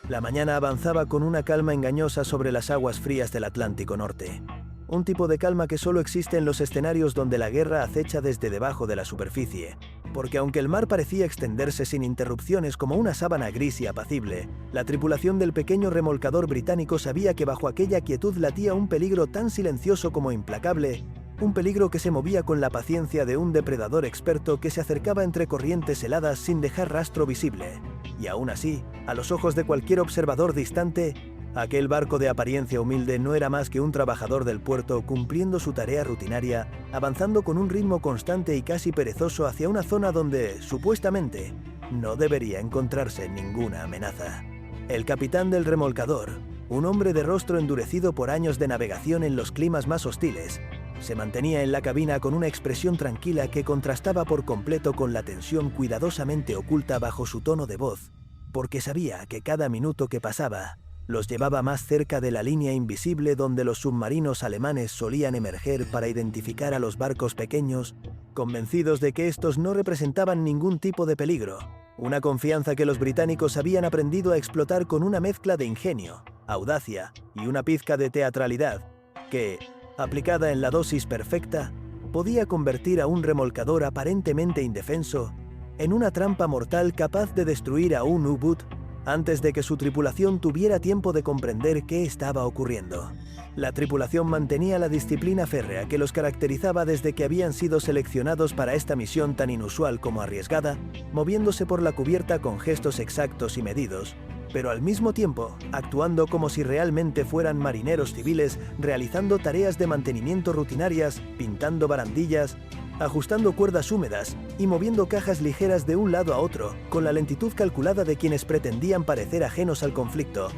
La mañana avanzaba con una calma engañosa sobre las aguas frías del Atlántico Norte. Un tipo de calma que solo existe en los escenarios donde la guerra acecha desde debajo de la superficie. Porque aunque el mar parecía extenderse sin interrupciones como una sábana gris y apacible, la tripulación del pequeño remolcador británico sabía que bajo aquella quietud latía un peligro tan silencioso como implacable, un peligro que se movía con la paciencia de un depredador experto que se acercaba entre corrientes heladas sin dejar rastro visible. Y aún así, a los ojos de cualquier observador distante, aquel barco de apariencia humilde no era más que un trabajador del puerto cumpliendo su tarea rutinaria, avanzando con un ritmo constante y casi perezoso hacia una zona donde, supuestamente, no debería encontrarse ninguna amenaza. El capitán del remolcador, un hombre de rostro endurecido por años de navegación en los climas más hostiles, se mantenía en la cabina con una expresión tranquila que contrastaba por completo con la tensión cuidadosamente oculta bajo su tono de voz, porque sabía que cada minuto que pasaba los llevaba más cerca de la línea invisible donde los submarinos alemanes solían emerger para identificar a los barcos pequeños, convencidos de que estos no representaban ningún tipo de peligro, una confianza que los británicos habían aprendido a explotar con una mezcla de ingenio, audacia y una pizca de teatralidad, que, aplicada en la dosis perfecta, podía convertir a un remolcador aparentemente indefenso en una trampa mortal capaz de destruir a un U-boot antes de que su tripulación tuviera tiempo de comprender qué estaba ocurriendo. La tripulación mantenía la disciplina férrea que los caracterizaba desde que habían sido seleccionados para esta misión tan inusual como arriesgada, moviéndose por la cubierta con gestos exactos y medidos, pero al mismo tiempo actuando como si realmente fueran marineros civiles, realizando tareas de mantenimiento rutinarias, pintando barandillas, ajustando cuerdas húmedas y moviendo cajas ligeras de un lado a otro, con la lentitud calculada de quienes pretendían parecer ajenos al conflicto.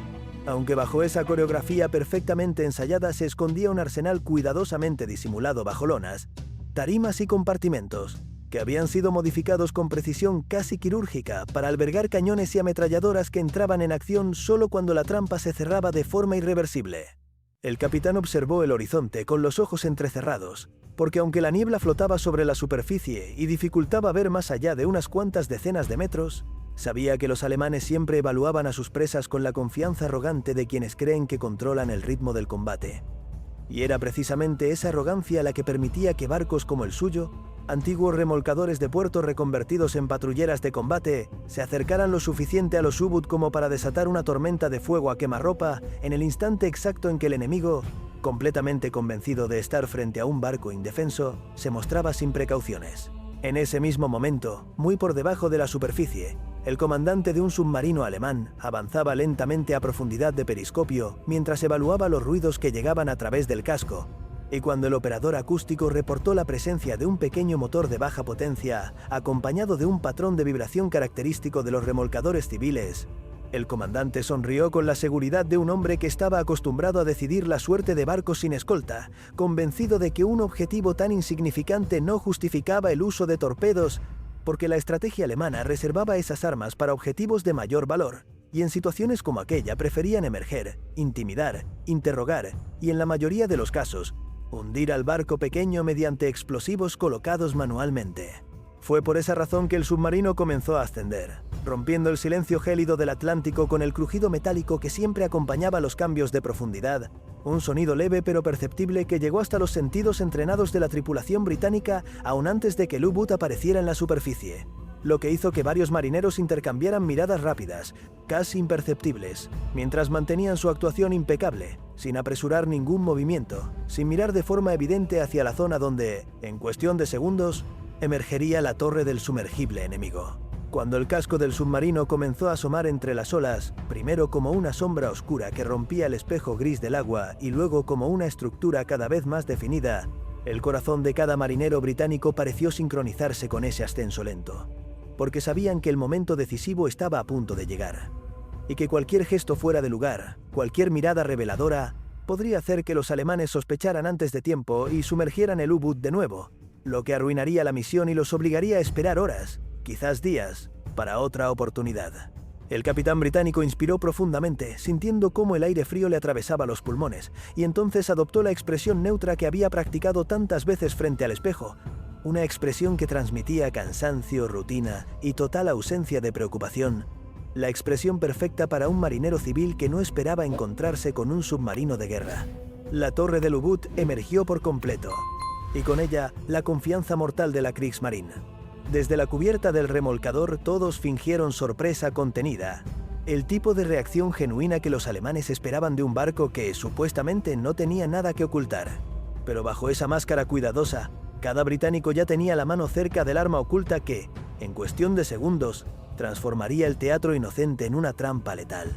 Aunque bajo esa coreografía perfectamente ensayada se escondía un arsenal cuidadosamente disimulado bajo lonas, tarimas y compartimentos, que habían sido modificados con precisión casi quirúrgica para albergar cañones y ametralladoras que entraban en acción solo cuando la trampa se cerraba de forma irreversible. El capitán observó el horizonte con los ojos entrecerrados, porque aunque la niebla flotaba sobre la superficie y dificultaba ver más allá de unas cuantas decenas de metros, sabía que los alemanes siempre evaluaban a sus presas con la confianza arrogante de quienes creen que controlan el ritmo del combate. Y era precisamente esa arrogancia la que permitía que barcos como el suyo, antiguos remolcadores de puerto reconvertidos en patrulleras de combate, se acercaran lo suficiente a los U-boot como para desatar una tormenta de fuego a quemarropa en el instante exacto en que el enemigo, completamente convencido de estar frente a un barco indefenso, se mostraba sin precauciones. En ese mismo momento, muy por debajo de la superficie, el comandante de un submarino alemán avanzaba lentamente a profundidad de periscopio mientras evaluaba los ruidos que llegaban a través del casco, y cuando el operador acústico reportó la presencia de un pequeño motor de baja potencia, acompañado de un patrón de vibración característico de los remolcadores civiles, el comandante sonrió con la seguridad de un hombre que estaba acostumbrado a decidir la suerte de barcos sin escolta, convencido de que un objetivo tan insignificante no justificaba el uso de torpedos, porque la estrategia alemana reservaba esas armas para objetivos de mayor valor, y en situaciones como aquella preferían emerger, intimidar, interrogar, y en la mayoría de los casos, hundir al barco pequeño mediante explosivos colocados manualmente. Fue por esa razón que el submarino comenzó a ascender, rompiendo el silencio gélido del Atlántico con el crujido metálico que siempre acompañaba los cambios de profundidad, un sonido leve pero perceptible que llegó hasta los sentidos entrenados de la tripulación británica aún antes de que el U-boot apareciera en la superficie, lo que hizo que varios marineros intercambiaran miradas rápidas, casi imperceptibles, mientras mantenían su actuación impecable, sin apresurar ningún movimiento, sin mirar de forma evidente hacia la zona donde, en cuestión de segundos, emergería la torre del sumergible enemigo. Cuando el casco del submarino comenzó a asomar entre las olas, primero como una sombra oscura que rompía el espejo gris del agua y luego como una estructura cada vez más definida, el corazón de cada marinero británico pareció sincronizarse con ese ascenso lento, porque sabían que el momento decisivo estaba a punto de llegar, y que cualquier gesto fuera de lugar, cualquier mirada reveladora, podría hacer que los alemanes sospecharan antes de tiempo y sumergieran el U-boot de nuevo, lo que arruinaría la misión y los obligaría a esperar horas, quizás días, para otra oportunidad. El capitán británico inspiró profundamente, sintiendo cómo el aire frío le atravesaba los pulmones, y entonces adoptó la expresión neutra que había practicado tantas veces frente al espejo, una expresión que transmitía cansancio, rutina y total ausencia de preocupación, la expresión perfecta para un marinero civil que no esperaba encontrarse con un submarino de guerra. La torre del U-Boot emergió por completo, y con ella la confianza mortal de la Kriegsmarine. Desde la cubierta del remolcador todos fingieron sorpresa contenida, el tipo de reacción genuina que los alemanes esperaban de un barco que supuestamente no tenía nada que ocultar. Pero bajo esa máscara cuidadosa, cada británico ya tenía la mano cerca del arma oculta que, en cuestión de segundos, transformaría el teatro inocente en una trampa letal.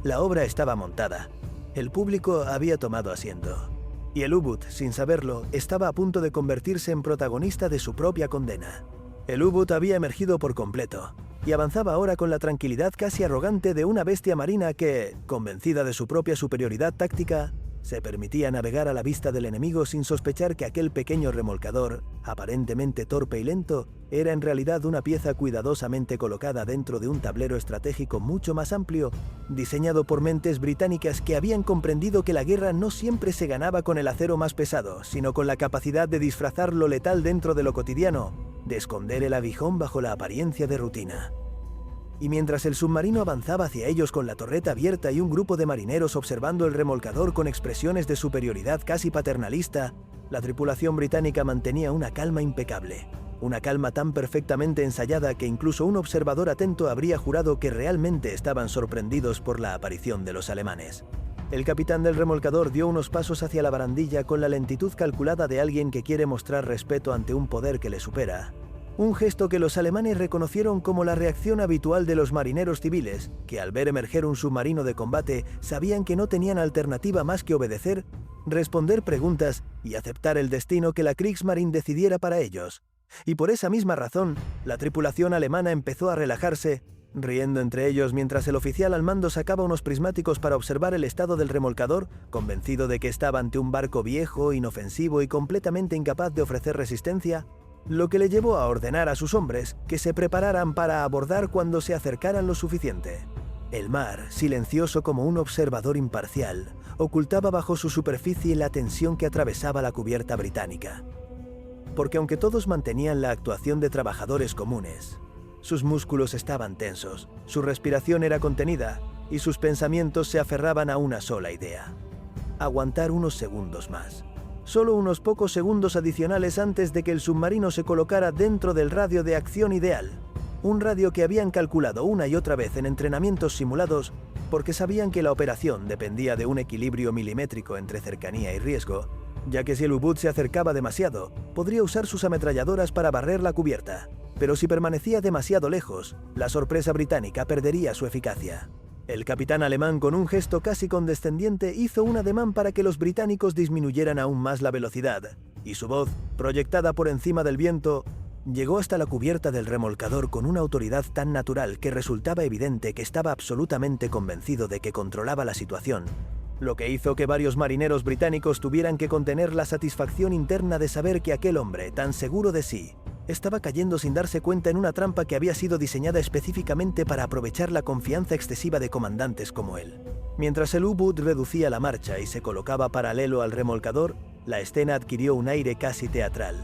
La obra estaba montada. El público había tomado asiento. Y el U-Boot, sin saberlo, estaba a punto de convertirse en protagonista de su propia condena. El U-Boot había emergido por completo, y avanzaba ahora con la tranquilidad casi arrogante de una bestia marina que, convencida de su propia superioridad táctica, se permitía navegar a la vista del enemigo sin sospechar que aquel pequeño remolcador, aparentemente torpe y lento, era en realidad una pieza cuidadosamente colocada dentro de un tablero estratégico mucho más amplio, diseñado por mentes británicas que habían comprendido que la guerra no siempre se ganaba con el acero más pesado, sino con la capacidad de disfrazar lo letal dentro de lo cotidiano, de esconder el aguijón bajo la apariencia de rutina. Y mientras el submarino avanzaba hacia ellos con la torreta abierta y un grupo de marineros observando el remolcador con expresiones de superioridad casi paternalista, la tripulación británica mantenía una calma impecable. Una calma tan perfectamente ensayada que incluso un observador atento habría jurado que realmente estaban sorprendidos por la aparición de los alemanes. El capitán del remolcador dio unos pasos hacia la barandilla con la lentitud calculada de alguien que quiere mostrar respeto ante un poder que le supera. Un gesto que los alemanes reconocieron como la reacción habitual de los marineros civiles, que al ver emerger un submarino de combate sabían que no tenían alternativa más que obedecer, responder preguntas y aceptar el destino que la Kriegsmarine decidiera para ellos. Y por esa misma razón, la tripulación alemana empezó a relajarse, riendo entre ellos mientras el oficial al mando sacaba unos prismáticos para observar el estado del remolcador, convencido de que estaba ante un barco viejo, inofensivo y completamente incapaz de ofrecer resistencia, lo que le llevó a ordenar a sus hombres que se prepararan para abordar cuando se acercaran lo suficiente. El mar, silencioso como un observador imparcial, ocultaba bajo su superficie la tensión que atravesaba la cubierta británica. Porque aunque todos mantenían la actuación de trabajadores comunes, sus músculos estaban tensos, su respiración era contenida y sus pensamientos se aferraban a una sola idea: aguantar unos segundos más. Solo unos pocos segundos adicionales antes de que el submarino se colocara dentro del radio de acción ideal. Un radio que habían calculado una y otra vez en entrenamientos simulados porque sabían que la operación dependía de un equilibrio milimétrico entre cercanía y riesgo, ya que si el U-Boot se acercaba demasiado, podría usar sus ametralladoras para barrer la cubierta. Pero si permanecía demasiado lejos, la sorpresa británica perdería su eficacia. El capitán alemán, con un gesto casi condescendiente, hizo un ademán para que los británicos disminuyeran aún más la velocidad, y su voz, proyectada por encima del viento, llegó hasta la cubierta del remolcador con una autoridad tan natural que resultaba evidente que estaba absolutamente convencido de que controlaba la situación, lo que hizo que varios marineros británicos tuvieran que contener la satisfacción interna de saber que aquel hombre, tan seguro de sí, estaba cayendo sin darse cuenta en una trampa que había sido diseñada específicamente para aprovechar la confianza excesiva de comandantes como él. Mientras el U-Boot reducía la marcha y se colocaba paralelo al remolcador, la escena adquirió un aire casi teatral.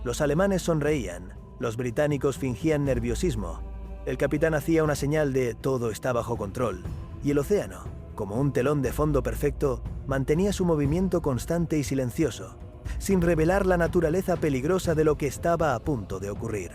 Los alemanes sonreían, los británicos fingían nerviosismo, el capitán hacía una señal de «todo está bajo control», y el océano, como un telón de fondo perfecto, mantenía su movimiento constante y silencioso, sin revelar la naturaleza peligrosa de lo que estaba a punto de ocurrir.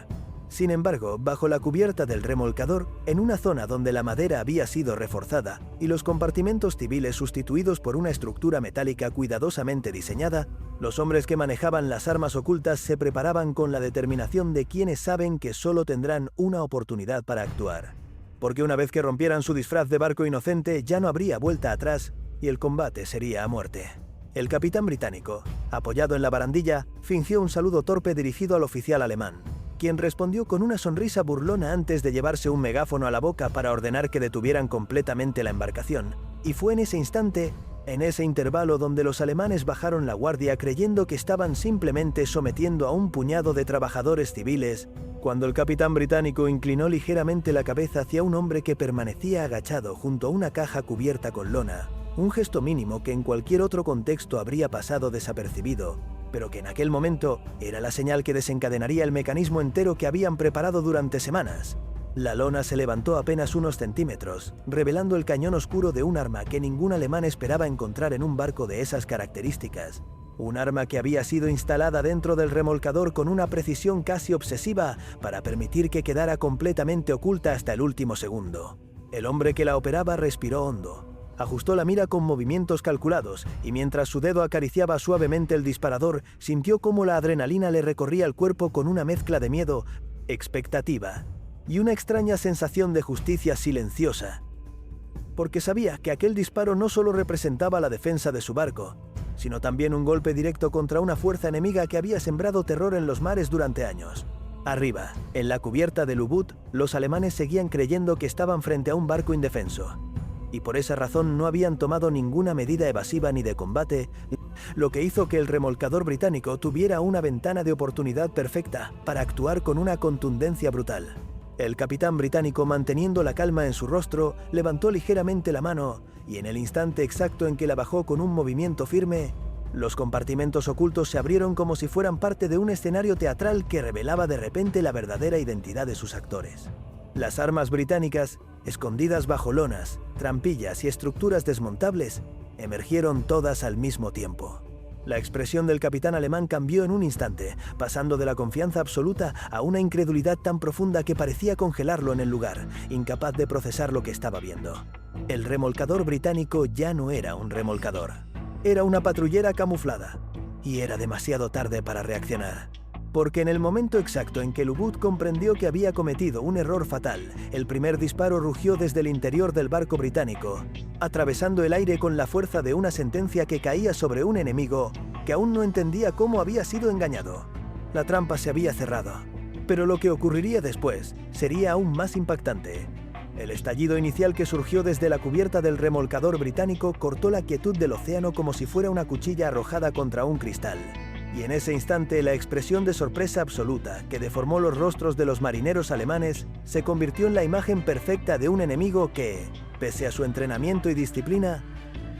Sin embargo, bajo la cubierta del remolcador, en una zona donde la madera había sido reforzada y los compartimentos civiles sustituidos por una estructura metálica cuidadosamente diseñada, los hombres que manejaban las armas ocultas se preparaban con la determinación de quienes saben que solo tendrán una oportunidad para actuar. Porque una vez que rompieran su disfraz de barco inocente, ya no habría vuelta atrás y el combate sería a muerte. El capitán británico, apoyado en la barandilla, fingió un saludo torpe dirigido al oficial alemán, quien respondió con una sonrisa burlona antes de llevarse un megáfono a la boca para ordenar que detuvieran completamente la embarcación. Y fue en ese instante, en ese intervalo, donde los alemanes bajaron la guardia creyendo que estaban simplemente sometiendo a un puñado de trabajadores civiles, cuando el capitán británico inclinó ligeramente la cabeza hacia un hombre que permanecía agachado junto a una caja cubierta con lona. Un gesto mínimo que en cualquier otro contexto habría pasado desapercibido, pero que en aquel momento era la señal que desencadenaría el mecanismo entero que habían preparado durante semanas. La lona se levantó apenas unos centímetros, revelando el cañón oscuro de un arma que ningún alemán esperaba encontrar en un barco de esas características. Un arma que había sido instalada dentro del remolcador con una precisión casi obsesiva para permitir que quedara completamente oculta hasta el último segundo. El hombre que la operaba respiró hondo. Ajustó la mira con movimientos calculados y mientras su dedo acariciaba suavemente el disparador, sintió cómo la adrenalina le recorría el cuerpo con una mezcla de miedo, expectativa y una extraña sensación de justicia silenciosa. Porque sabía que aquel disparo no solo representaba la defensa de su barco, sino también un golpe directo contra una fuerza enemiga que había sembrado terror en los mares durante años. Arriba, en la cubierta del U-Boot, los alemanes seguían creyendo que estaban frente a un barco indefenso. Y por esa razón no habían tomado ninguna medida evasiva ni de combate, lo que hizo que el remolcador británico tuviera una ventana de oportunidad perfecta para actuar con una contundencia brutal. El capitán británico, manteniendo la calma en su rostro, levantó ligeramente la mano y en el instante exacto en que la bajó con un movimiento firme, los compartimentos ocultos se abrieron como si fueran parte de un escenario teatral que revelaba de repente la verdadera identidad de sus actores. Las armas británicas, escondidas bajo lonas, trampillas y estructuras desmontables, emergieron todas al mismo tiempo. La expresión del capitán alemán cambió en un instante, pasando de la confianza absoluta a una incredulidad tan profunda que parecía congelarlo en el lugar, incapaz de procesar lo que estaba viendo. El remolcador británico ya no era un remolcador. Era una patrullera camuflada, y era demasiado tarde para reaccionar. Porque en el momento exacto en que el U-Boot comprendió que había cometido un error fatal, el primer disparo rugió desde el interior del barco británico, atravesando el aire con la fuerza de una sentencia que caía sobre un enemigo que aún no entendía cómo había sido engañado. La trampa se había cerrado, pero lo que ocurriría después sería aún más impactante. El estallido inicial que surgió desde la cubierta del remolcador británico cortó la quietud del océano como si fuera una cuchilla arrojada contra un cristal. Y en ese instante la expresión de sorpresa absoluta que deformó los rostros de los marineros alemanes se convirtió en la imagen perfecta de un enemigo que, pese a su entrenamiento y disciplina,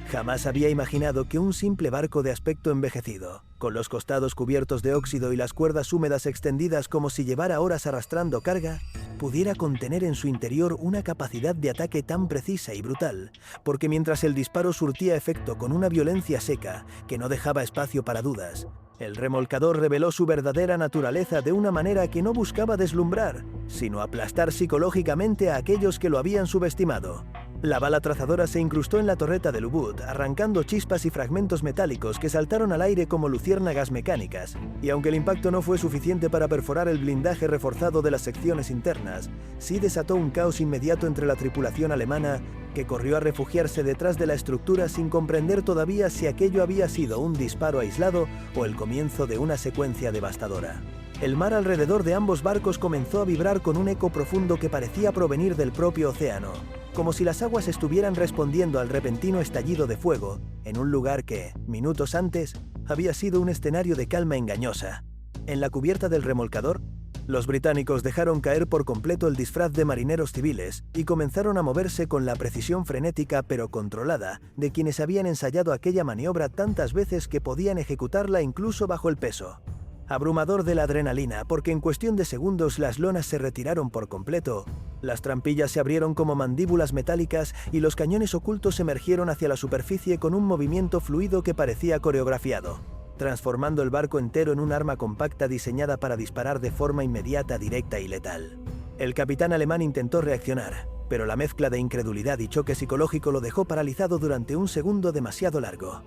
jamás había imaginado que un simple barco de aspecto envejecido, con los costados cubiertos de óxido y las cuerdas húmedas extendidas como si llevara horas arrastrando carga, pudiera contener en su interior una capacidad de ataque tan precisa y brutal, porque mientras el disparo surtía efecto con una violencia seca que no dejaba espacio para dudas, el remolcador reveló su verdadera naturaleza de una manera que no buscaba deslumbrar, sino aplastar psicológicamente a aquellos que lo habían subestimado. La bala trazadora se incrustó en la torreta del U-Boot, arrancando chispas y fragmentos metálicos que saltaron al aire como luciérnagas mecánicas, y aunque el impacto no fue suficiente para perforar el blindaje reforzado de las secciones internas, sí desató un caos inmediato entre la tripulación alemana, que corrió a refugiarse detrás de la estructura sin comprender todavía si aquello había sido un disparo aislado o el comienzo de una secuencia devastadora. El mar alrededor de ambos barcos comenzó a vibrar con un eco profundo que parecía provenir del propio océano, como si las aguas estuvieran respondiendo al repentino estallido de fuego en un lugar que, minutos antes, había sido un escenario de calma engañosa. En la cubierta del remolcador, los británicos dejaron caer por completo el disfraz de marineros civiles y comenzaron a moverse con la precisión frenética pero controlada de quienes habían ensayado aquella maniobra tantas veces que podían ejecutarla incluso bajo el peso. Abrumador de la adrenalina, porque en cuestión de segundos las lonas se retiraron por completo, las trampillas se abrieron como mandíbulas metálicas y los cañones ocultos emergieron hacia la superficie con un movimiento fluido que parecía coreografiado, transformando el barco entero en un arma compacta diseñada para disparar de forma inmediata, directa y letal. El capitán alemán intentó reaccionar, pero la mezcla de incredulidad y choque psicológico lo dejó paralizado durante un segundo demasiado largo.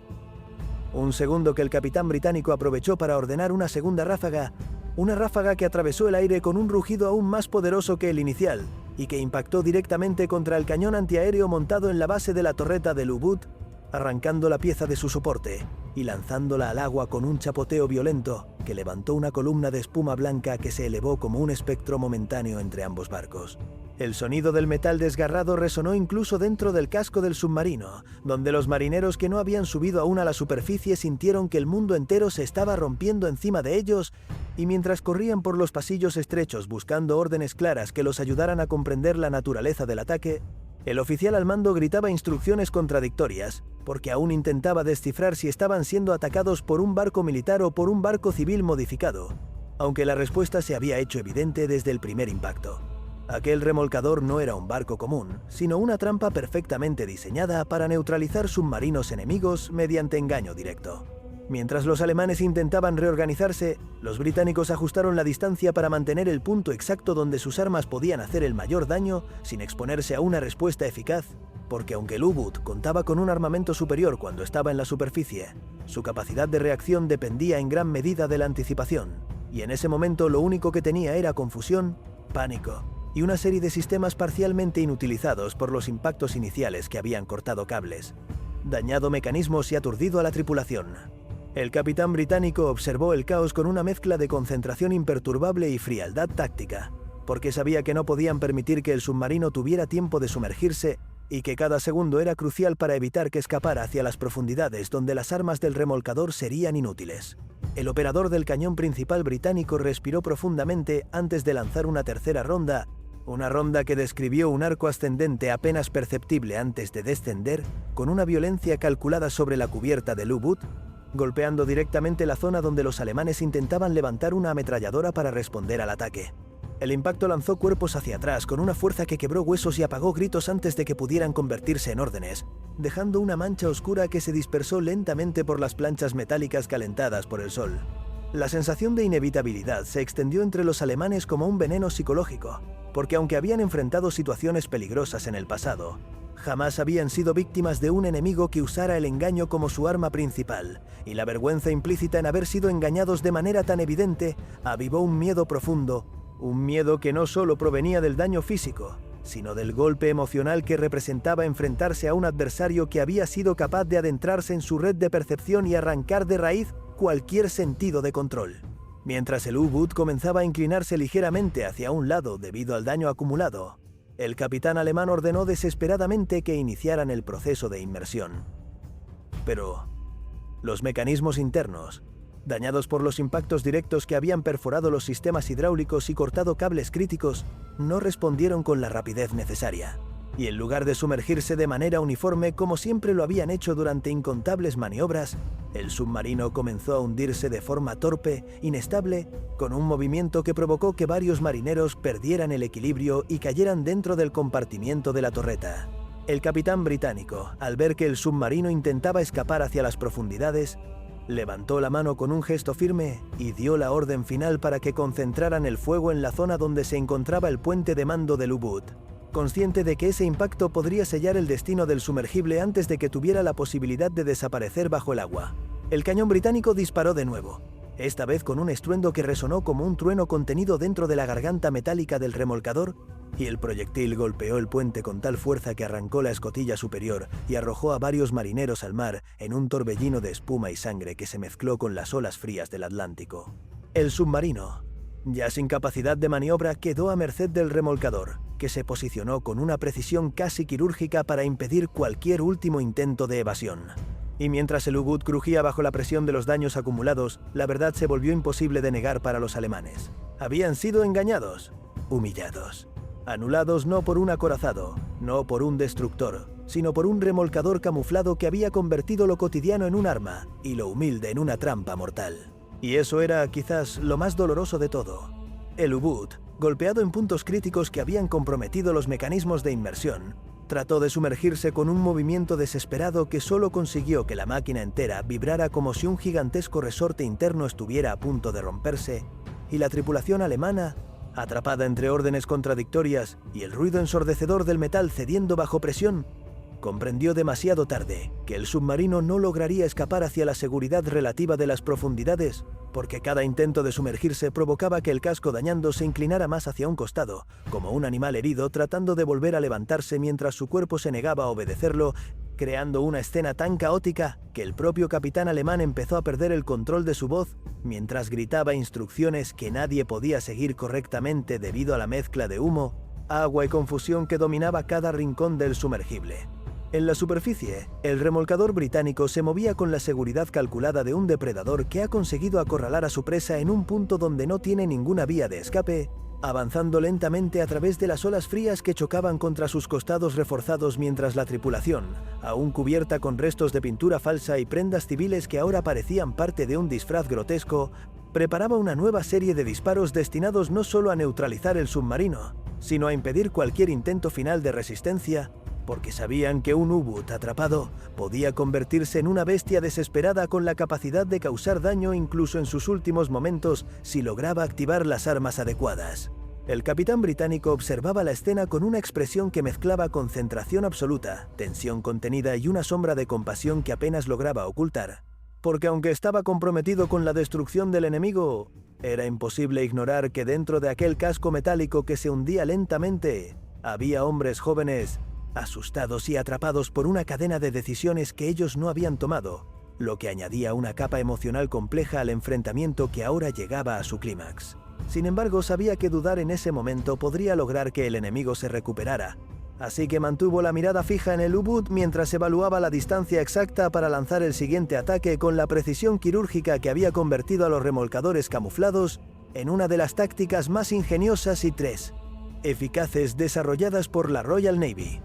Un segundo que el capitán británico aprovechó para ordenar una segunda ráfaga, una ráfaga que atravesó el aire con un rugido aún más poderoso que el inicial y que impactó directamente contra el cañón antiaéreo montado en la base de la torreta del U-Boot, arrancando la pieza de su soporte y lanzándola al agua con un chapoteo violento que levantó una columna de espuma blanca que se elevó como un espectro momentáneo entre ambos barcos. El sonido del metal desgarrado resonó incluso dentro del casco del submarino, donde los marineros que no habían subido aún a la superficie sintieron que el mundo entero se estaba rompiendo encima de ellos, y mientras corrían por los pasillos estrechos buscando órdenes claras que los ayudaran a comprender la naturaleza del ataque, el oficial al mando gritaba instrucciones contradictorias, porque aún intentaba descifrar si estaban siendo atacados por un barco militar o por un barco civil modificado, aunque la respuesta se había hecho evidente desde el primer impacto. Aquel remolcador no era un barco común, sino una trampa perfectamente diseñada para neutralizar submarinos enemigos mediante engaño directo. Mientras los alemanes intentaban reorganizarse, los británicos ajustaron la distancia para mantener el punto exacto donde sus armas podían hacer el mayor daño sin exponerse a una respuesta eficaz, porque aunque el U-Boot contaba con un armamento superior cuando estaba en la superficie, su capacidad de reacción dependía en gran medida de la anticipación, y en ese momento lo único que tenía era confusión, pánico y una serie de sistemas parcialmente inutilizados por los impactos iniciales que habían cortado cables, dañado mecanismos y aturdido a la tripulación. El capitán británico observó el caos con una mezcla de concentración imperturbable y frialdad táctica, porque sabía que no podían permitir que el submarino tuviera tiempo de sumergirse y que cada segundo era crucial para evitar que escapara hacia las profundidades donde las armas del remolcador serían inútiles. El operador del cañón principal británico respiró profundamente antes de lanzar una tercera ronda, una ronda que describió un arco ascendente apenas perceptible antes de descender, con una violencia calculada sobre la cubierta del U-Boot, golpeando directamente la zona donde los alemanes intentaban levantar una ametralladora para responder al ataque. El impacto lanzó cuerpos hacia atrás con una fuerza que quebró huesos y apagó gritos antes de que pudieran convertirse en órdenes, dejando una mancha oscura que se dispersó lentamente por las planchas metálicas calentadas por el sol. La sensación de inevitabilidad se extendió entre los alemanes como un veneno psicológico, porque aunque habían enfrentado situaciones peligrosas en el pasado, jamás habían sido víctimas de un enemigo que usara el engaño como su arma principal, y la vergüenza implícita en haber sido engañados de manera tan evidente avivó un miedo profundo, un miedo que no solo provenía del daño físico, sino del golpe emocional que representaba enfrentarse a un adversario que había sido capaz de adentrarse en su red de percepción y arrancar de raíz cualquier sentido de control. Mientras el U-Boot comenzaba a inclinarse ligeramente hacia un lado debido al daño acumulado, el capitán alemán ordenó desesperadamente que iniciaran el proceso de inmersión. Pero los mecanismos internos, dañados por los impactos directos que habían perforado los sistemas hidráulicos y cortado cables críticos, no respondieron con la rapidez necesaria. Y en lugar de sumergirse de manera uniforme como siempre lo habían hecho durante incontables maniobras, el submarino comenzó a hundirse de forma torpe, inestable, con un movimiento que provocó que varios marineros perdieran el equilibrio y cayeran dentro del compartimiento de la torreta. El capitán británico, al ver que el submarino intentaba escapar hacia las profundidades, levantó la mano con un gesto firme y dio la orden final para que concentraran el fuego en la zona donde se encontraba el puente de mando del U-Boot, consciente de que ese impacto podría sellar el destino del sumergible antes de que tuviera la posibilidad de desaparecer bajo el agua. El cañón británico disparó de nuevo, esta vez con un estruendo que resonó como un trueno contenido dentro de la garganta metálica del remolcador, y el proyectil golpeó el puente con tal fuerza que arrancó la escotilla superior y arrojó a varios marineros al mar en un torbellino de espuma y sangre que se mezcló con las olas frías del Atlántico. El submarino, ya sin capacidad de maniobra, quedó a merced del remolcador, que se posicionó con una precisión casi quirúrgica para impedir cualquier último intento de evasión. Y mientras el U-Boot crujía bajo la presión de los daños acumulados, la verdad se volvió imposible de negar para los alemanes. Habían sido engañados, humillados, anulados no por un acorazado, no por un destructor, sino por un remolcador camuflado que había convertido lo cotidiano en un arma y lo humilde en una trampa mortal. Y eso era quizás lo más doloroso de todo. El U-Boot, golpeado en puntos críticos que habían comprometido los mecanismos de inmersión, trató de sumergirse con un movimiento desesperado que solo consiguió que la máquina entera vibrara como si un gigantesco resorte interno estuviera a punto de romperse, y la tripulación alemana, atrapada entre órdenes contradictorias y el ruido ensordecedor del metal cediendo bajo presión, comprendió demasiado tarde que el submarino no lograría escapar hacia la seguridad relativa de las profundidades, porque cada intento de sumergirse provocaba que el casco dañando se inclinara más hacia un costado, como un animal herido tratando de volver a levantarse mientras su cuerpo se negaba a obedecerlo, creando una escena tan caótica que el propio capitán alemán empezó a perder el control de su voz mientras gritaba instrucciones que nadie podía seguir correctamente debido a la mezcla de humo, agua y confusión que dominaba cada rincón del sumergible. En la superficie, el remolcador británico se movía con la seguridad calculada de un depredador que ha conseguido acorralar a su presa en un punto donde no tiene ninguna vía de escape, avanzando lentamente a través de las olas frías que chocaban contra sus costados reforzados mientras la tripulación, aún cubierta con restos de pintura falsa y prendas civiles que ahora parecían parte de un disfraz grotesco, preparaba una nueva serie de disparos destinados no solo a neutralizar el submarino, sino a impedir cualquier intento final de resistencia, porque sabían que un U-Boot atrapado podía convertirse en una bestia desesperada con la capacidad de causar daño incluso en sus últimos momentos si lograba activar las armas adecuadas. El capitán británico observaba la escena con una expresión que mezclaba concentración absoluta, tensión contenida y una sombra de compasión que apenas lograba ocultar. Porque aunque estaba comprometido con la destrucción del enemigo, era imposible ignorar que dentro de aquel casco metálico que se hundía lentamente, había hombres jóvenes, asustados y atrapados por una cadena de decisiones que ellos no habían tomado, lo que añadía una capa emocional compleja al enfrentamiento que ahora llegaba a su clímax. Sin embargo, sabía que dudar en ese momento podría lograr que el enemigo se recuperara, así que mantuvo la mirada fija en el U-Boot mientras evaluaba la distancia exacta para lanzar el siguiente ataque con la precisión quirúrgica que había convertido a los remolcadores camuflados en una de las tácticas más ingeniosas y eficaces desarrolladas por la Royal Navy.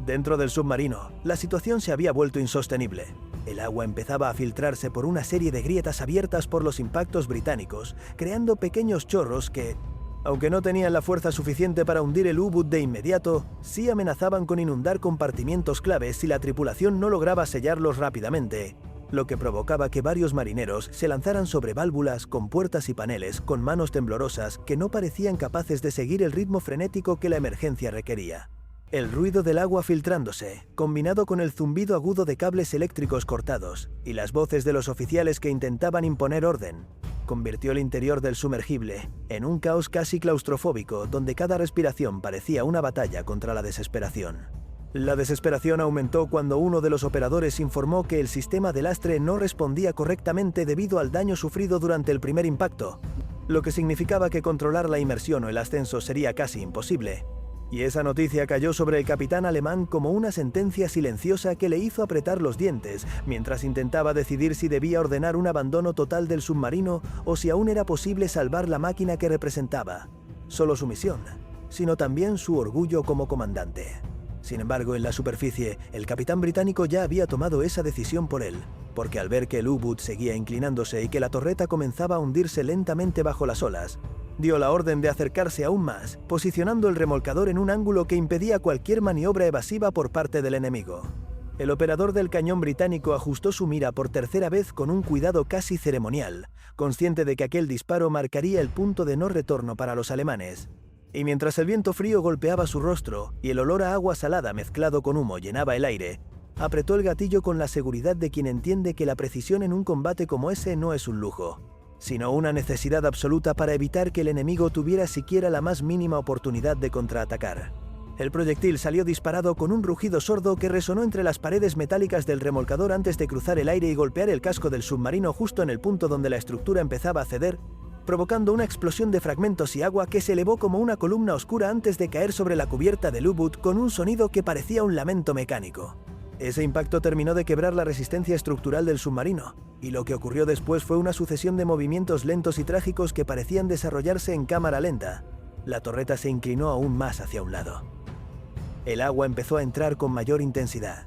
Dentro del submarino, la situación se había vuelto insostenible. El agua empezaba a filtrarse por una serie de grietas abiertas por los impactos británicos, creando pequeños chorros que, aunque no tenían la fuerza suficiente para hundir el U-Boot de inmediato, sí amenazaban con inundar compartimientos claves si la tripulación no lograba sellarlos rápidamente, lo que provocaba que varios marineros se lanzaran sobre válvulas, compuertas y paneles con manos temblorosas que no parecían capaces de seguir el ritmo frenético que la emergencia requería. El ruido del agua filtrándose, combinado con el zumbido agudo de cables eléctricos cortados y las voces de los oficiales que intentaban imponer orden, convirtió el interior del sumergible en un caos casi claustrofóbico donde cada respiración parecía una batalla contra la desesperación. La desesperación aumentó cuando uno de los operadores informó que el sistema de lastre no respondía correctamente debido al daño sufrido durante el primer impacto, lo que significaba que controlar la inmersión o el ascenso sería casi imposible. Y esa noticia cayó sobre el capitán alemán como una sentencia silenciosa que le hizo apretar los dientes mientras intentaba decidir si debía ordenar un abandono total del submarino o si aún era posible salvar la máquina que representaba, solo su misión, sino también su orgullo como comandante. Sin embargo, en la superficie, el capitán británico ya había tomado esa decisión por él, porque al ver que el U-Boot seguía inclinándose y que la torreta comenzaba a hundirse lentamente bajo las olas, dio la orden de acercarse aún más, posicionando el remolcador en un ángulo que impedía cualquier maniobra evasiva por parte del enemigo. El operador del cañón británico ajustó su mira por tercera vez con un cuidado casi ceremonial, consciente de que aquel disparo marcaría el punto de no retorno para los alemanes. Y mientras el viento frío golpeaba su rostro y el olor a agua salada mezclado con humo llenaba el aire, apretó el gatillo con la seguridad de quien entiende que la precisión en un combate como ese no es un lujo, sino una necesidad absoluta para evitar que el enemigo tuviera siquiera la más mínima oportunidad de contraatacar. El proyectil salió disparado con un rugido sordo que resonó entre las paredes metálicas del remolcador antes de cruzar el aire y golpear el casco del submarino justo en el punto donde la estructura empezaba a ceder, provocando una explosión de fragmentos y agua que se elevó como una columna oscura antes de caer sobre la cubierta del U-Boot con un sonido que parecía un lamento mecánico. Ese impacto terminó de quebrar la resistencia estructural del submarino, y lo que ocurrió después fue una sucesión de movimientos lentos y trágicos que parecían desarrollarse en cámara lenta. La torreta se inclinó aún más hacia un lado. El agua empezó a entrar con mayor intensidad.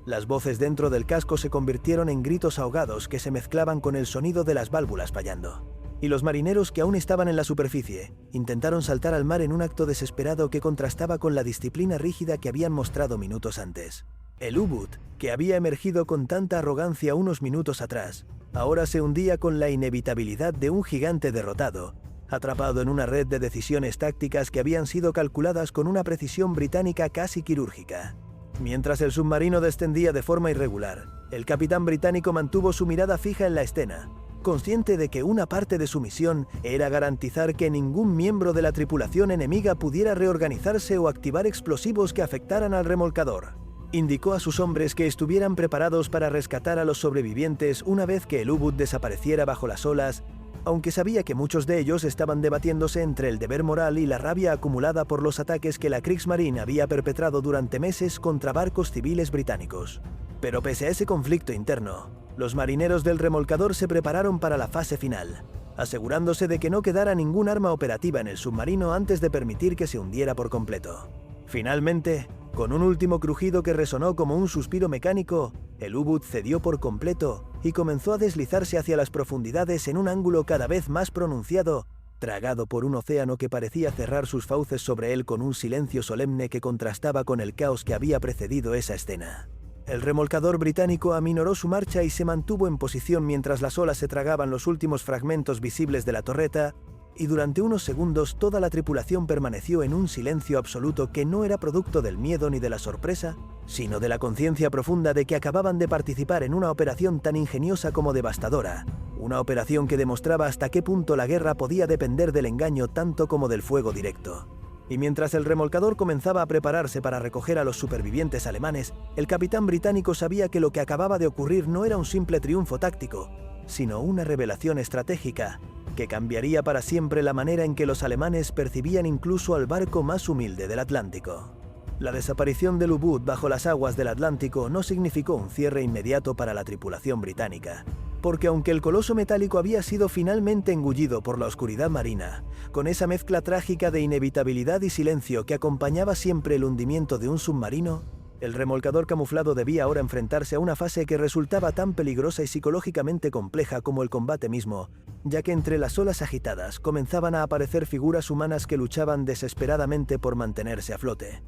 Las voces dentro del casco se convirtieron en gritos ahogados que se mezclaban con el sonido de las válvulas fallando. Y los marineros que aún estaban en la superficie intentaron saltar al mar en un acto desesperado que contrastaba con la disciplina rígida que habían mostrado minutos antes. El U-Boot, que había emergido con tanta arrogancia unos minutos atrás, ahora se hundía con la inevitabilidad de un gigante derrotado, atrapado en una red de decisiones tácticas que habían sido calculadas con una precisión británica casi quirúrgica. Mientras el submarino descendía de forma irregular, el capitán británico mantuvo su mirada fija en la escena, consciente de que una parte de su misión era garantizar que ningún miembro de la tripulación enemiga pudiera reorganizarse o activar explosivos que afectaran al remolcador. Indicó a sus hombres que estuvieran preparados para rescatar a los sobrevivientes una vez que el U-Boot desapareciera bajo las olas, aunque sabía que muchos de ellos estaban debatiéndose entre el deber moral y la rabia acumulada por los ataques que la Kriegsmarine había perpetrado durante meses contra barcos civiles británicos. Pero pese a ese conflicto interno, los marineros del remolcador se prepararon para la fase final, asegurándose de que no quedara ningún arma operativa en el submarino antes de permitir que se hundiera por completo. Finalmente, con un último crujido que resonó como un suspiro mecánico, el U-Boot cedió por completo y comenzó a deslizarse hacia las profundidades en un ángulo cada vez más pronunciado, tragado por un océano que parecía cerrar sus fauces sobre él con un silencio solemne que contrastaba con el caos que había precedido esa escena. El remolcador británico aminoró su marcha y se mantuvo en posición mientras las olas se tragaban los últimos fragmentos visibles de la torreta, y durante unos segundos toda la tripulación permaneció en un silencio absoluto que no era producto del miedo ni de la sorpresa, sino de la conciencia profunda de que acababan de participar en una operación tan ingeniosa como devastadora, una operación que demostraba hasta qué punto la guerra podía depender del engaño tanto como del fuego directo. Y mientras el remolcador comenzaba a prepararse para recoger a los supervivientes alemanes, el capitán británico sabía que lo que acababa de ocurrir no era un simple triunfo táctico, sino una revelación estratégica que cambiaría para siempre la manera en que los alemanes percibían incluso al barco más humilde del Atlántico. La desaparición del U-Boot bajo las aguas del Atlántico no significó un cierre inmediato para la tripulación británica, porque aunque el coloso metálico había sido finalmente engullido por la oscuridad marina, con esa mezcla trágica de inevitabilidad y silencio que acompañaba siempre el hundimiento de un submarino, el remolcador camuflado debía ahora enfrentarse a una fase que resultaba tan peligrosa y psicológicamente compleja como el combate mismo, ya que entre las olas agitadas comenzaban a aparecer figuras humanas que luchaban desesperadamente por mantenerse a flote.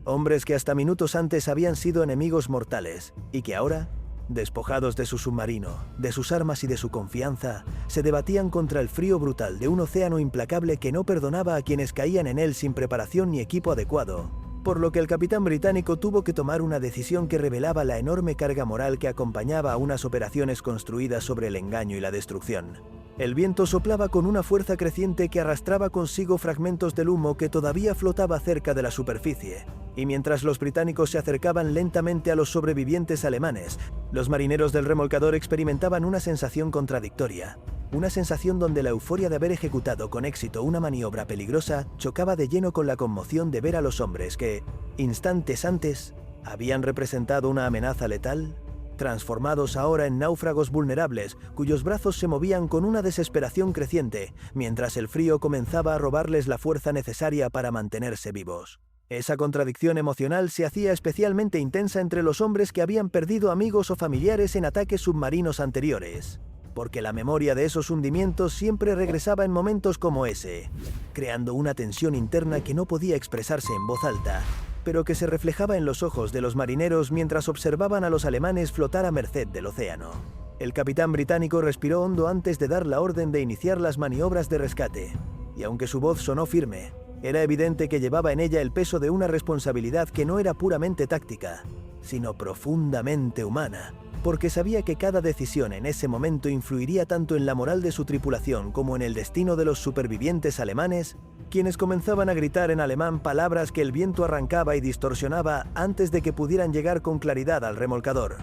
Hombres que hasta minutos antes habían sido enemigos mortales, y que ahora, despojados de su submarino, de sus armas y de su confianza, se debatían contra el frío brutal de un océano implacable que no perdonaba a quienes caían en él sin preparación ni equipo adecuado, por lo que el capitán británico tuvo que tomar una decisión que revelaba la enorme carga moral que acompañaba a unas operaciones construidas sobre el engaño y la destrucción. El viento soplaba con una fuerza creciente que arrastraba consigo fragmentos del humo que todavía flotaba cerca de la superficie, y mientras los británicos se acercaban lentamente a los sobrevivientes alemanes, los marineros del remolcador experimentaban una sensación contradictoria. Una sensación donde la euforia de haber ejecutado con éxito una maniobra peligrosa chocaba de lleno con la conmoción de ver a los hombres que, instantes antes, habían representado una amenaza letal, transformados ahora en náufragos vulnerables cuyos brazos se movían con una desesperación creciente, mientras el frío comenzaba a robarles la fuerza necesaria para mantenerse vivos. Esa contradicción emocional se hacía especialmente intensa entre los hombres que habían perdido amigos o familiares en ataques submarinos anteriores, porque la memoria de esos hundimientos siempre regresaba en momentos como ese, creando una tensión interna que no podía expresarse en voz alta, pero que se reflejaba en los ojos de los marineros mientras observaban a los alemanes flotar a merced del océano. El capitán británico respiró hondo antes de dar la orden de iniciar las maniobras de rescate, y aunque su voz sonó firme, era evidente que llevaba en ella el peso de una responsabilidad que no era puramente táctica, sino profundamente humana, porque sabía que cada decisión en ese momento influiría tanto en la moral de su tripulación como en el destino de los supervivientes alemanes, quienes comenzaban a gritar en alemán palabras que el viento arrancaba y distorsionaba antes de que pudieran llegar con claridad al remolcador.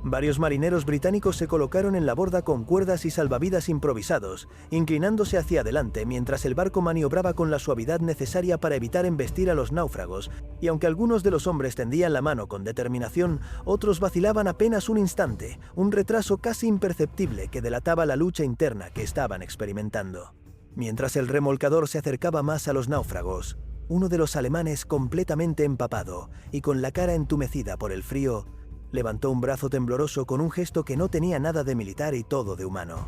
Varios marineros británicos se colocaron en la borda con cuerdas y salvavidas improvisados, inclinándose hacia adelante mientras el barco maniobraba con la suavidad necesaria para evitar embestir a los náufragos, y aunque algunos de los hombres tendían la mano con determinación, otros vacilaban apenas un instante, un retraso casi imperceptible que delataba la lucha interna que estaban experimentando. Mientras el remolcador se acercaba más a los náufragos, uno de los alemanes, completamente empapado y con la cara entumecida por el frío, levantó un brazo tembloroso con un gesto que no tenía nada de militar y todo de humano.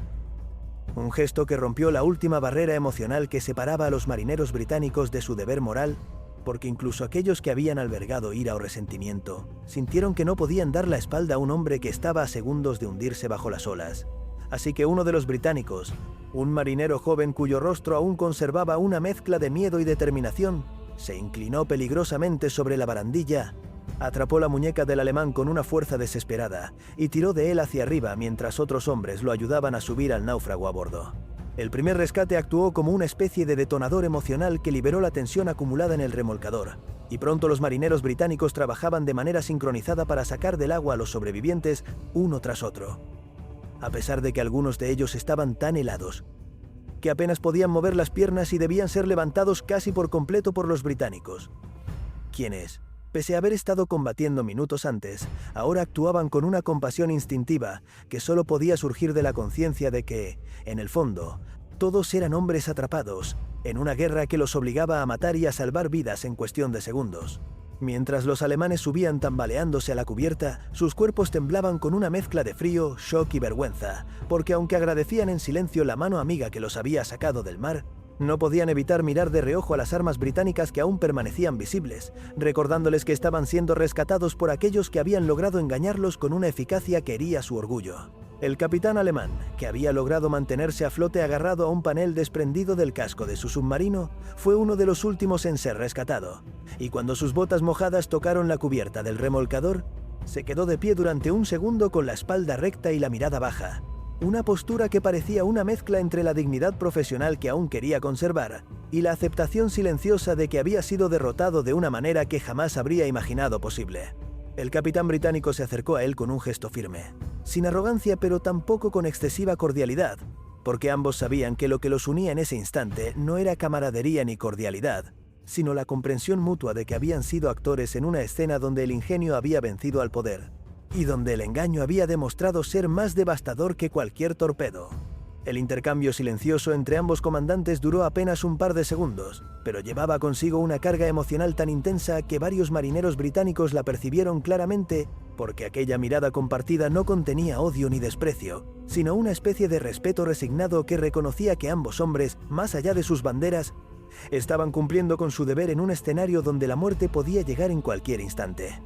Un gesto que rompió la última barrera emocional que separaba a los marineros británicos de su deber moral, porque incluso aquellos que habían albergado ira o resentimiento, sintieron que no podían dar la espalda a un hombre que estaba a segundos de hundirse bajo las olas. Así que uno de los británicos, un marinero joven cuyo rostro aún conservaba una mezcla de miedo y determinación, se inclinó peligrosamente sobre la barandilla, atrapó la muñeca del alemán con una fuerza desesperada y tiró de él hacia arriba mientras otros hombres lo ayudaban a subir al náufrago a bordo. El primer rescate actuó como una especie de detonador emocional que liberó la tensión acumulada en el remolcador, y pronto los marineros británicos trabajaban de manera sincronizada para sacar del agua a los sobrevivientes uno tras otro. A pesar de que algunos de ellos estaban tan helados que apenas podían mover las piernas y debían ser levantados casi por completo por los británicos, quienes, pese a haber estado combatiendo minutos antes, ahora actuaban con una compasión instintiva que solo podía surgir de la conciencia de que, en el fondo, todos eran hombres atrapados en una guerra que los obligaba a matar y a salvar vidas en cuestión de segundos. Mientras los alemanes subían tambaleándose a la cubierta, sus cuerpos temblaban con una mezcla de frío, shock y vergüenza, porque aunque agradecían en silencio la mano amiga que los había sacado del mar, No podían evitar mirar de reojo a las armas británicas que aún permanecían visibles, recordándoles que estaban siendo rescatados por aquellos que habían logrado engañarlos con una eficacia que hería su orgullo. El capitán alemán, que había logrado mantenerse a flote agarrado a un panel desprendido del casco de su submarino, fue uno de los últimos en ser rescatado, y cuando sus botas mojadas tocaron la cubierta del remolcador, se quedó de pie durante un segundo con la espalda recta y la mirada baja. Una postura que parecía una mezcla entre la dignidad profesional que aún quería conservar y la aceptación silenciosa de que había sido derrotado de una manera que jamás habría imaginado posible. El capitán británico se acercó a él con un gesto firme, sin arrogancia pero tampoco con excesiva cordialidad, porque ambos sabían que lo que los unía en ese instante no era camaradería ni cordialidad, sino la comprensión mutua de que habían sido actores en una escena donde el ingenio había vencido al poder, y donde el engaño había demostrado ser más devastador que cualquier torpedo. El intercambio silencioso entre ambos comandantes duró apenas un par de segundos, pero llevaba consigo una carga emocional tan intensa que varios marineros británicos la percibieron claramente, porque aquella mirada compartida no contenía odio ni desprecio, sino una especie de respeto resignado que reconocía que ambos hombres, más allá de sus banderas, estaban cumpliendo con su deber en un escenario donde la muerte podía llegar en cualquier instante.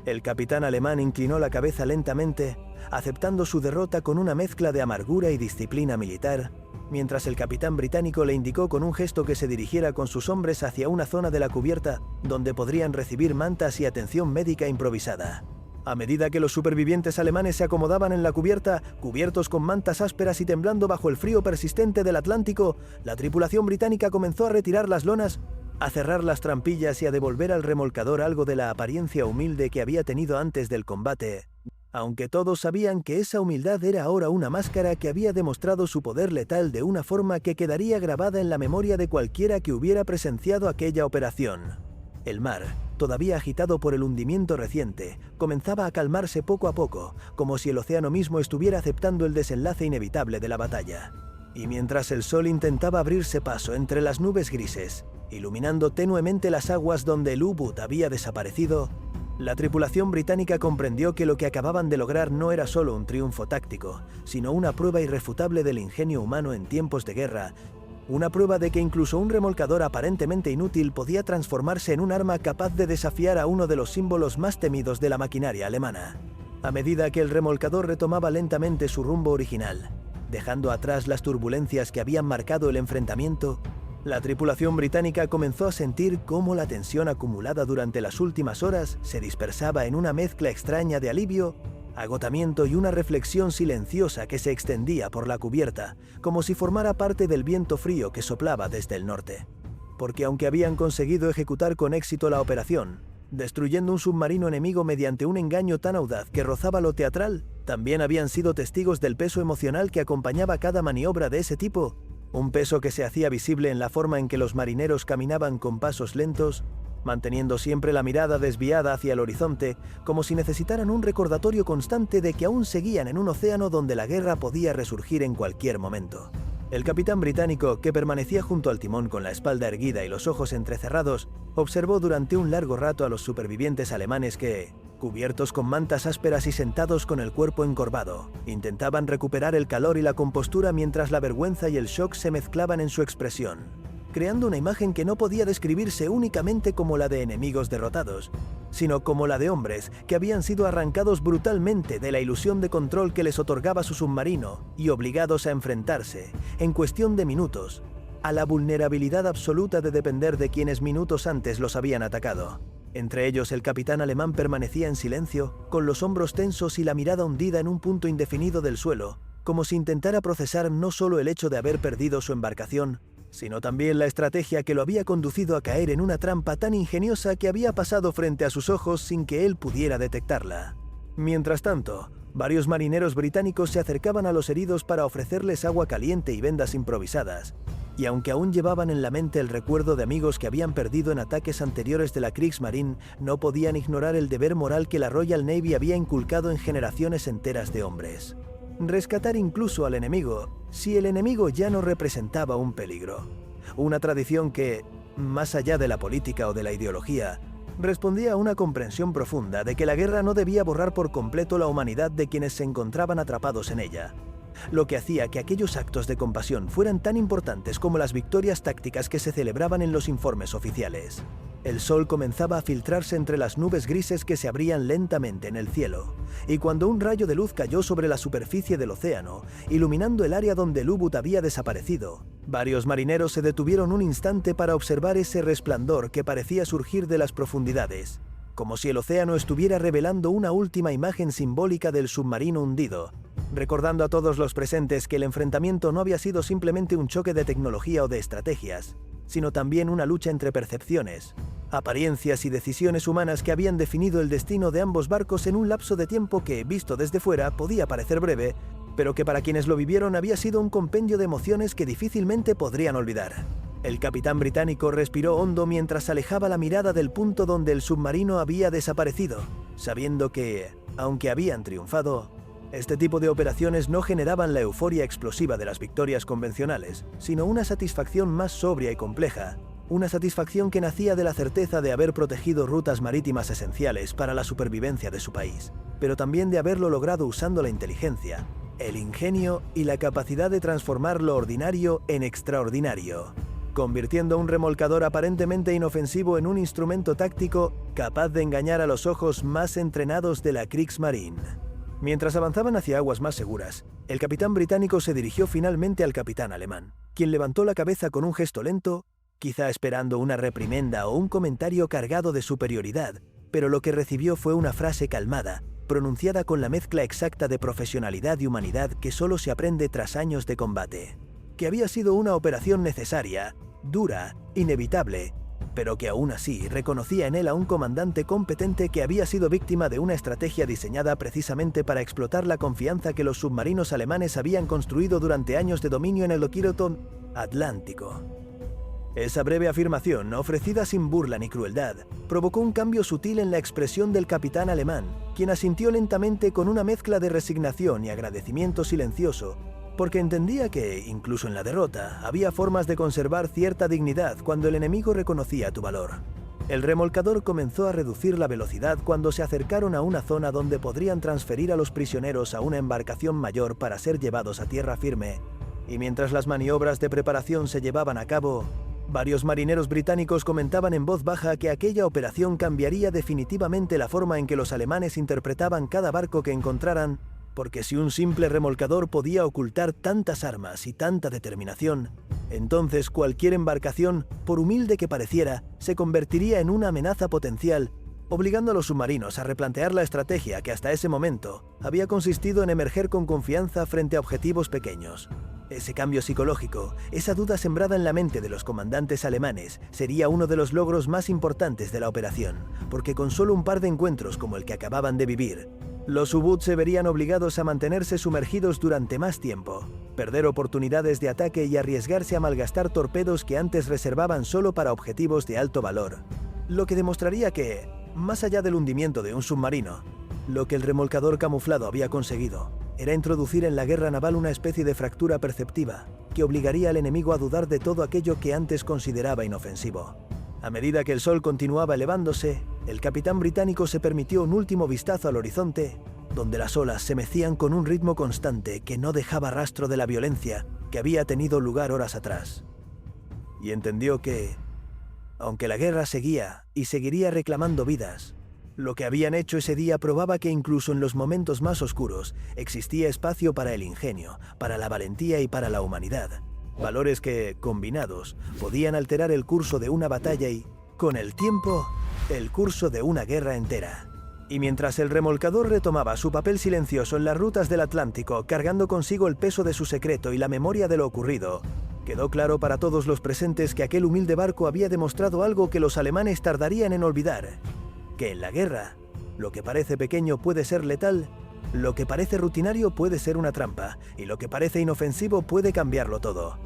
El capitán alemán inclinó la cabeza lentamente, aceptando su derrota con una mezcla de amargura y disciplina militar, mientras el capitán británico le indicó con un gesto que se dirigiera con sus hombres hacia una zona de la cubierta donde podrían recibir mantas y atención médica improvisada. A medida que los supervivientes alemanes se acomodaban en la cubierta, cubiertos con mantas ásperas y temblando bajo el frío persistente del Atlántico, la tripulación británica comenzó a retirar las lonas, a cerrar las trampillas y a devolver al remolcador algo de la apariencia humilde que había tenido antes del combate, aunque todos sabían que esa humildad era ahora una máscara que había demostrado su poder letal de una forma que quedaría grabada en la memoria de cualquiera que hubiera presenciado aquella operación. El mar, todavía agitado por el hundimiento reciente, comenzaba a calmarse poco a poco, como si el océano mismo estuviera aceptando el desenlace inevitable de la batalla. Y mientras el sol intentaba abrirse paso entre las nubes grises, iluminando tenuemente las aguas donde el U-Boot había desaparecido, la tripulación británica comprendió que lo que acababan de lograr no era solo un triunfo táctico, sino una prueba irrefutable del ingenio humano en tiempos de guerra, una prueba de que incluso un remolcador aparentemente inútil podía transformarse en un arma capaz de desafiar a uno de los símbolos más temidos de la maquinaria alemana. A medida que el remolcador retomaba lentamente su rumbo original, dejando atrás las turbulencias que habían marcado el enfrentamiento, la tripulación británica comenzó a sentir cómo la tensión acumulada durante las últimas horas se dispersaba en una mezcla extraña de alivio, agotamiento y una reflexión silenciosa que se extendía por la cubierta, como si formara parte del viento frío que soplaba desde el norte. Porque aunque habían conseguido ejecutar con éxito la operación, destruyendo un submarino enemigo mediante un engaño tan audaz que rozaba lo teatral, también habían sido testigos del peso emocional que acompañaba cada maniobra de ese tipo, un peso que se hacía visible en la forma en que los marineros caminaban con pasos lentos, manteniendo siempre la mirada desviada hacia el horizonte, como si necesitaran un recordatorio constante de que aún seguían en un océano donde la guerra podía resurgir en cualquier momento. El capitán británico, que permanecía junto al timón con la espalda erguida y los ojos entrecerrados, observó durante un largo rato a los supervivientes alemanes que, cubiertos con mantas ásperas y sentados con el cuerpo encorvado, intentaban recuperar el calor y la compostura mientras la vergüenza y el shock se mezclaban en su expresión, creando una imagen que no podía describirse únicamente como la de enemigos derrotados, sino como la de hombres que habían sido arrancados brutalmente de la ilusión de control que les otorgaba su submarino y obligados a enfrentarse, en cuestión de minutos, a la vulnerabilidad absoluta de depender de quienes minutos antes los habían atacado. Entre ellos, el capitán alemán permanecía en silencio, con los hombros tensos y la mirada hundida en un punto indefinido del suelo, como si intentara procesar no solo el hecho de haber perdido su embarcación, sino también la estrategia que lo había conducido a caer en una trampa tan ingeniosa que había pasado frente a sus ojos sin que él pudiera detectarla. Mientras tanto, varios marineros británicos se acercaban a los heridos para ofrecerles agua caliente y vendas improvisadas, y aunque aún llevaban en la mente el recuerdo de amigos que habían perdido en ataques anteriores de la Kriegsmarine, no podían ignorar el deber moral que la Royal Navy había inculcado en generaciones enteras de hombres. Rescatar incluso al enemigo, si el enemigo ya no representaba un peligro. Una tradición que, más allá de la política o de la ideología, respondía a una comprensión profunda de que la guerra no debía borrar por completo la humanidad de quienes se encontraban atrapados en ella. lo que hacía que aquellos actos de compasión fueran tan importantes como las victorias tácticas que se celebraban en los informes oficiales. El sol comenzaba a filtrarse entre las nubes grises que se abrían lentamente en el cielo, y cuando un rayo de luz cayó sobre la superficie del océano, iluminando el área donde el U-Boot había desaparecido, varios marineros se detuvieron un instante para observar ese resplandor que parecía surgir de las profundidades, como si el océano estuviera revelando una última imagen simbólica del submarino hundido, recordando a todos los presentes que el enfrentamiento no había sido simplemente un choque de tecnología o de estrategias, sino también una lucha entre percepciones, apariencias y decisiones humanas que habían definido el destino de ambos barcos en un lapso de tiempo que, visto desde fuera, podía parecer breve, pero que para quienes lo vivieron había sido un compendio de emociones que difícilmente podrían olvidar. El capitán británico respiró hondo mientras alejaba la mirada del punto donde el submarino había desaparecido, sabiendo que, aunque habían triunfado, este tipo de operaciones no generaban la euforia explosiva de las victorias convencionales, sino una satisfacción más sobria y compleja, una satisfacción que nacía de la certeza de haber protegido rutas marítimas esenciales para la supervivencia de su país, pero también de haberlo logrado usando la inteligencia, el ingenio y la capacidad de transformar lo ordinario en extraordinario, convirtiendo un remolcador aparentemente inofensivo en un instrumento táctico capaz de engañar a los ojos más entrenados de la Kriegsmarine. Mientras avanzaban hacia aguas más seguras, el capitán británico se dirigió finalmente al capitán alemán, quien levantó la cabeza con un gesto lento, quizá esperando una reprimenda o un comentario cargado de superioridad, pero lo que recibió fue una frase calmada, pronunciada con la mezcla exacta de profesionalidad y humanidad que solo se aprende tras años de combate. Que había sido una operación necesaria, dura, inevitable, pero que aún así reconocía en él a un comandante competente que había sido víctima de una estrategia diseñada precisamente para explotar la confianza que los submarinos alemanes habían construido durante años de dominio en el océano Atlántico. Esa breve afirmación, ofrecida sin burla ni crueldad, provocó un cambio sutil en la expresión del capitán alemán, quien asintió lentamente con una mezcla de resignación y agradecimiento silencioso, porque entendía que, incluso en la derrota, había formas de conservar cierta dignidad cuando el enemigo reconocía tu valor. El remolcador comenzó a reducir la velocidad cuando se acercaron a una zona donde podrían transferir a los prisioneros a una embarcación mayor para ser llevados a tierra firme, y mientras las maniobras de preparación se llevaban a cabo, varios marineros británicos comentaban en voz baja que aquella operación cambiaría definitivamente la forma en que los alemanes interpretaban cada barco que encontraran, porque si un simple remolcador podía ocultar tantas armas y tanta determinación, entonces cualquier embarcación, por humilde que pareciera, se convertiría en una amenaza potencial, obligando a los submarinos a replantear la estrategia que hasta ese momento había consistido en emerger con confianza frente a objetivos pequeños. Ese cambio psicológico, esa duda sembrada en la mente de los comandantes alemanes, sería uno de los logros más importantes de la operación, porque con solo un par de encuentros como el que acababan de vivir, los U-Boot se verían obligados a mantenerse sumergidos durante más tiempo, perder oportunidades de ataque y arriesgarse a malgastar torpedos que antes reservaban solo para objetivos de alto valor. Lo que demostraría que, más allá del hundimiento de un submarino, lo que el remolcador camuflado había conseguido era introducir en la guerra naval una especie de fractura perceptiva que obligaría al enemigo a dudar de todo aquello que antes consideraba inofensivo. A medida que el sol continuaba elevándose, el capitán británico se permitió un último vistazo al horizonte, donde las olas se mecían con un ritmo constante que no dejaba rastro de la violencia que había tenido lugar horas atrás. Y entendió que, aunque la guerra seguía y seguiría reclamando vidas, lo que habían hecho ese día probaba que incluso en los momentos más oscuros existía espacio para el ingenio, para la valentía y para la humanidad. Valores que, combinados, podían alterar el curso de una batalla y, con el tiempo, el curso de una guerra entera. Y mientras el remolcador retomaba su papel silencioso en las rutas del Atlántico, cargando consigo el peso de su secreto y la memoria de lo ocurrido, quedó claro para todos los presentes que aquel humilde barco había demostrado algo que los alemanes tardarían en olvidar: que en la guerra, lo que parece pequeño puede ser letal, lo que parece rutinario puede ser una trampa, y lo que parece inofensivo puede cambiarlo todo.